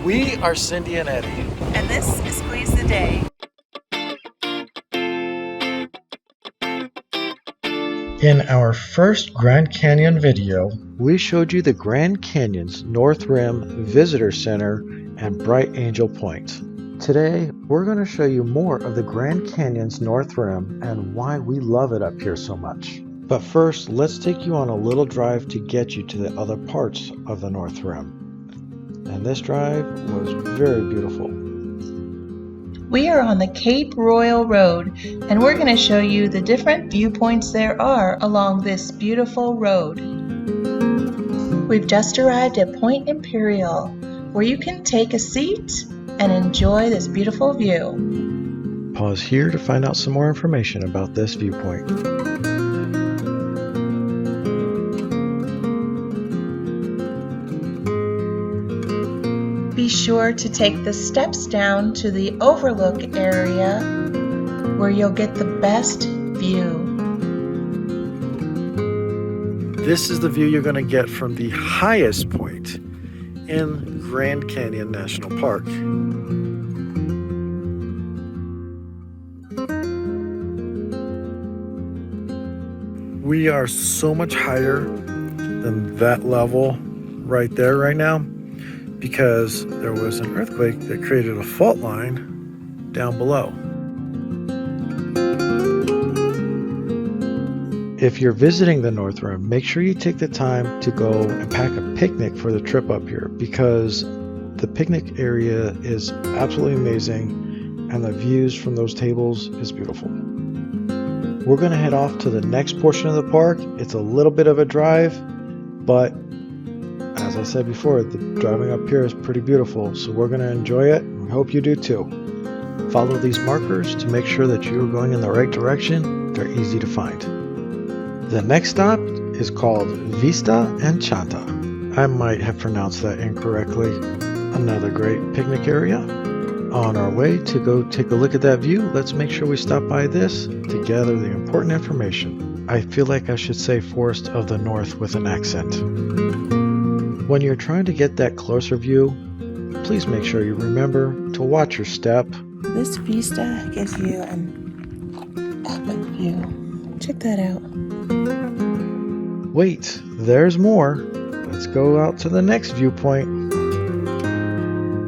We are Cindy and Eddie. And this is Squeeze the Day. In our first Grand Canyon video, we showed you the Grand Canyon's North Rim Visitor Center and Bright Angel Point. Today, we're going to show you more of the Grand Canyon's North Rim and why we love it up here so much. But first, let's take you on a little drive to get you to the other parts of the North Rim. And this drive was very beautiful. We are on the Cape Royal Road, and we're going to show you the different viewpoints there are along this beautiful road. We've just arrived at Point Imperial, where you can take a seat and enjoy this beautiful view. Pause here to find out some more information about this viewpoint. Be sure to take the steps down to the overlook area where you'll get the best view. This is the view you're going to get from the highest point in Grand Canyon National Park. We are so much higher than that level right there right now because there was an earthquake that created a fault line down below. If you're visiting the North Rim, make sure you take the time to go and pack a picnic for the trip up here because the picnic area is absolutely amazing and the views from those tables is beautiful. We're going to head off to the next portion of the park. It's a little bit of a drive, but as I said before, the driving up here is pretty beautiful, so we're going to enjoy it. We hope you do too. Follow these markers to make sure that you are going in the right direction. They're easy to find. The next stop is called Vista Enchanta. I might have pronounced that incorrectly. Another great picnic area. On our way to go take a look at that view, let's make sure we stop by this to gather the important information. I feel like I should say Forest of the North with an accent. When you're trying to get that closer view, please make sure you remember to watch your step. This vista gives you an epic view. Check that out. Wait, there's more. Let's go out to the next viewpoint.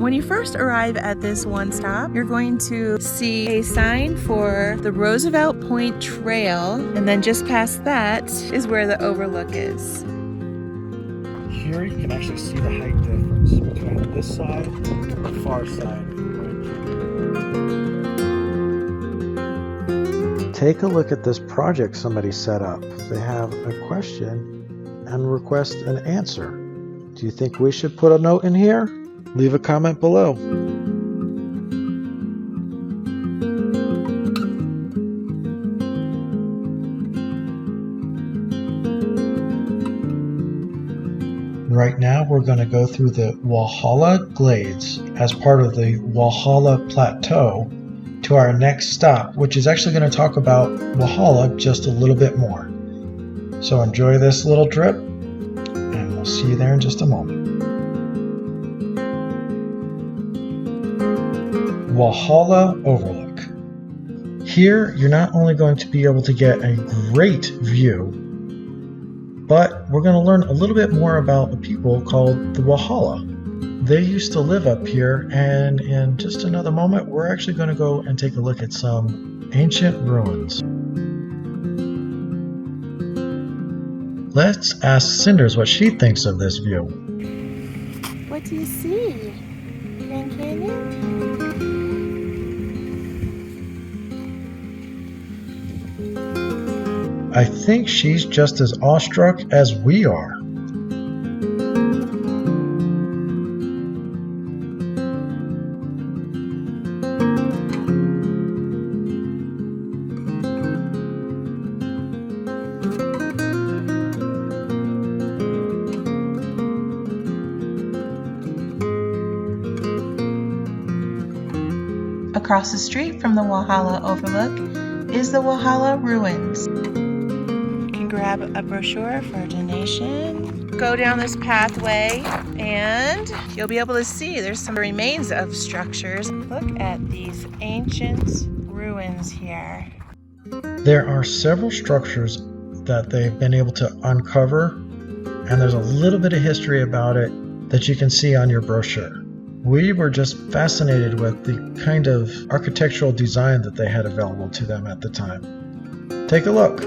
When you first arrive at this one stop, you're going to see a sign for the Roosevelt Point Trail, and then just past that is where the overlook is. Here you can actually see the height difference between this side and the far side. Take a look at this project somebody set up. They have a question and request an answer. Do you think we should put a note in here? Leave a comment below. Right now we're going to go through the Walhalla Glades as part of the Walhalla Plateau to our next stop, which is actually going to talk about Walhalla just a little bit more. So enjoy this little trip, and we'll see you there in just a moment. Walhalla Overlook. Here, you're not only going to be able to get a great view, but we're going to learn a little bit more about the people called the Walhalla. They used to live up here, and in just another moment, we're actually going to go and take a look at some ancient ruins. Let's ask Cinders what she thinks of this view. What do you see? Grand Canyon? I think she's just as awestruck as we are. Across the street from the Walhalla Overlook is the Walhalla Ruins. You can grab a brochure for a donation. Go down this pathway And you'll be able to see there's some remains of structures. Look at these ancient ruins here. There are several structures that they've been able to uncover, and there's a little bit of history about it that you can see on your brochure. We were just fascinated with the kind of architectural design that they had available to them at the time. Take a look.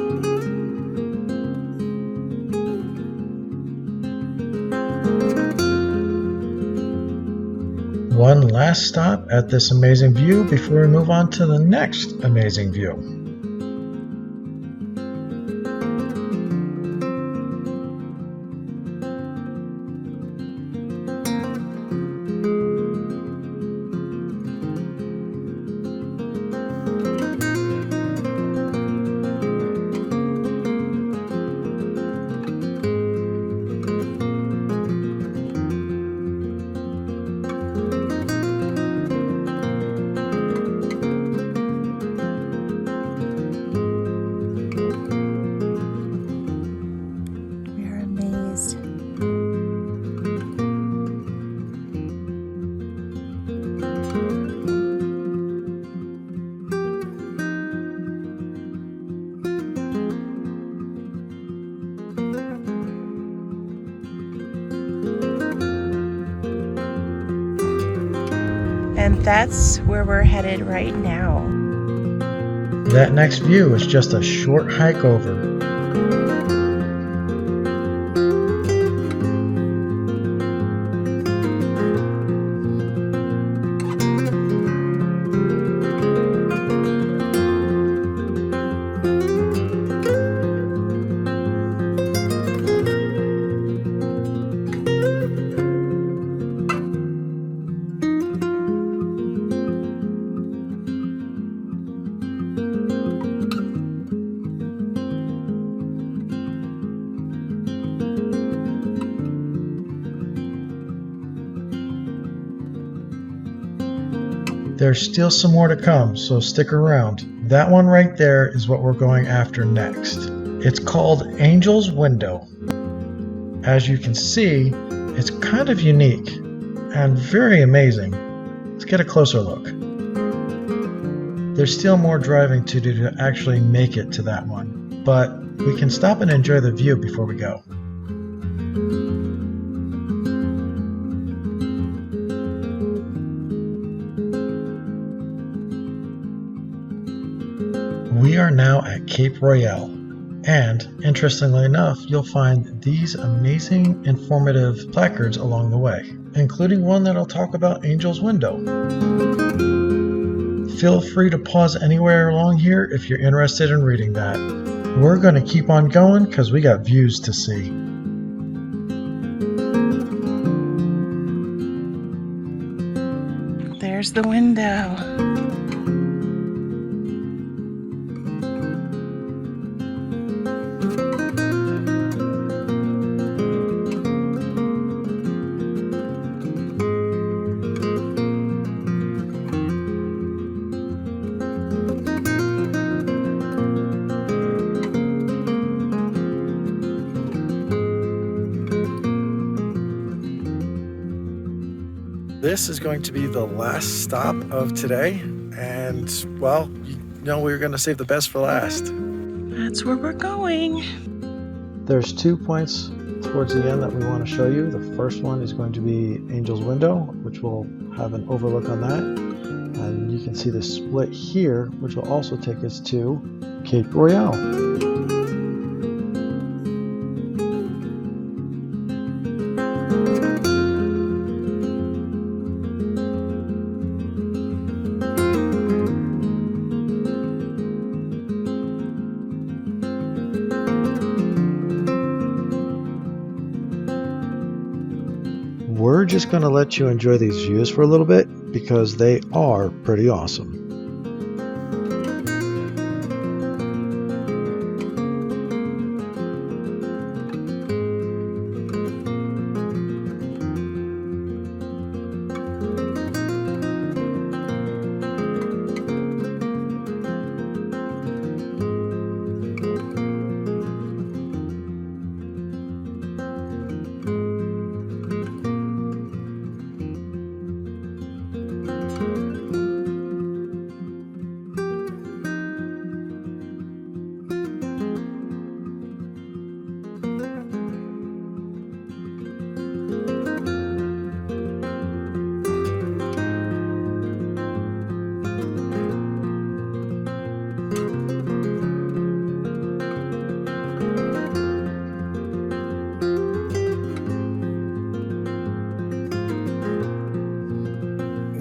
One last stop at this amazing view before we move on to the next amazing view. And that's where we're headed right now. That next view is just a short hike over. There's still some more to come, so stick around. That one right there is what we're going after next. It's called Angel's Window. As you can see, it's kind of unique and very amazing. Let's get a closer look. There's still more driving to do to actually make it to that one, but we can stop and enjoy the view before we go. We are now at Cape Royale, and interestingly enough, you'll find these amazing informative placards along the way, including one that'll talk about Angel's Window. Feel free to pause anywhere along here if you're interested in reading that. We're going to keep on going because we got views to see. There's the window. This is going to be the last stop of today, and well, you know we were going to save the best for last. That's where we're going. There's 2 points towards the end that we want to show you. The first one is going to be Angel's Window, which will have an overlook on that, and you can see the split here, which will also take us to Cape Royale. We're just going to let you enjoy these views for a little bit because they are pretty awesome.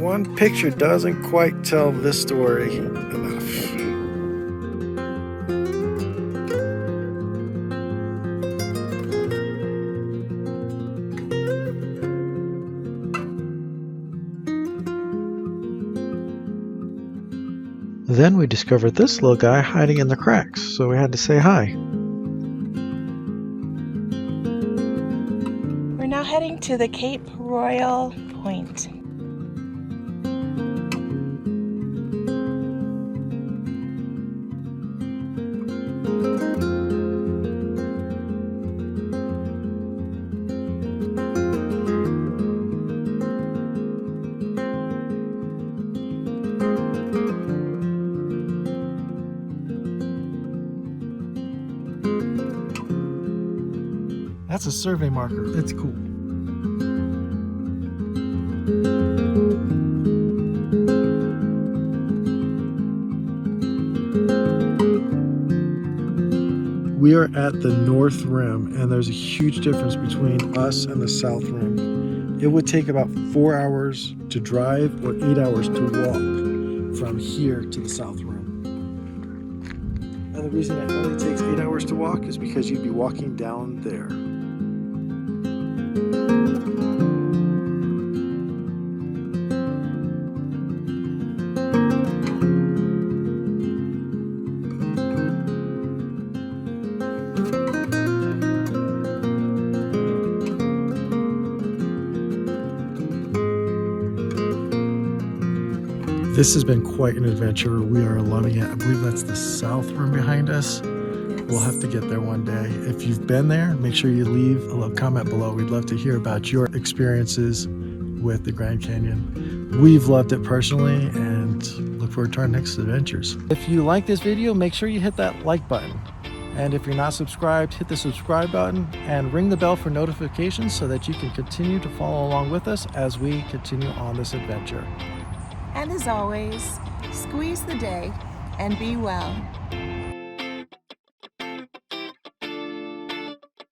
one picture doesn't quite tell this story enough. Then we discovered this little guy hiding in the cracks, so we had to say hi. We're now heading to the Cape Royal Point. That's a survey marker. It's cool. We are at the North Rim, and there's a huge difference between us and the South Rim. It would take about 4 hours to drive or 8 hours to walk from here to the South Rim. And the reason it only takes 8 hours to walk is because you'd be walking down there. This has been quite an adventure. We are loving it. I believe that's the South Rim behind us. We'll have to get there one day. If you've been there, make sure you leave a little comment below. We'd love to hear about your experiences with the Grand Canyon. We've loved it personally and look forward to our next adventures. If you like this video, make sure you hit that like button. And if you're not subscribed, hit the subscribe button and ring the bell for notifications so that you can continue to follow along with us as we continue on this adventure. And as always, squeeze the day and be well.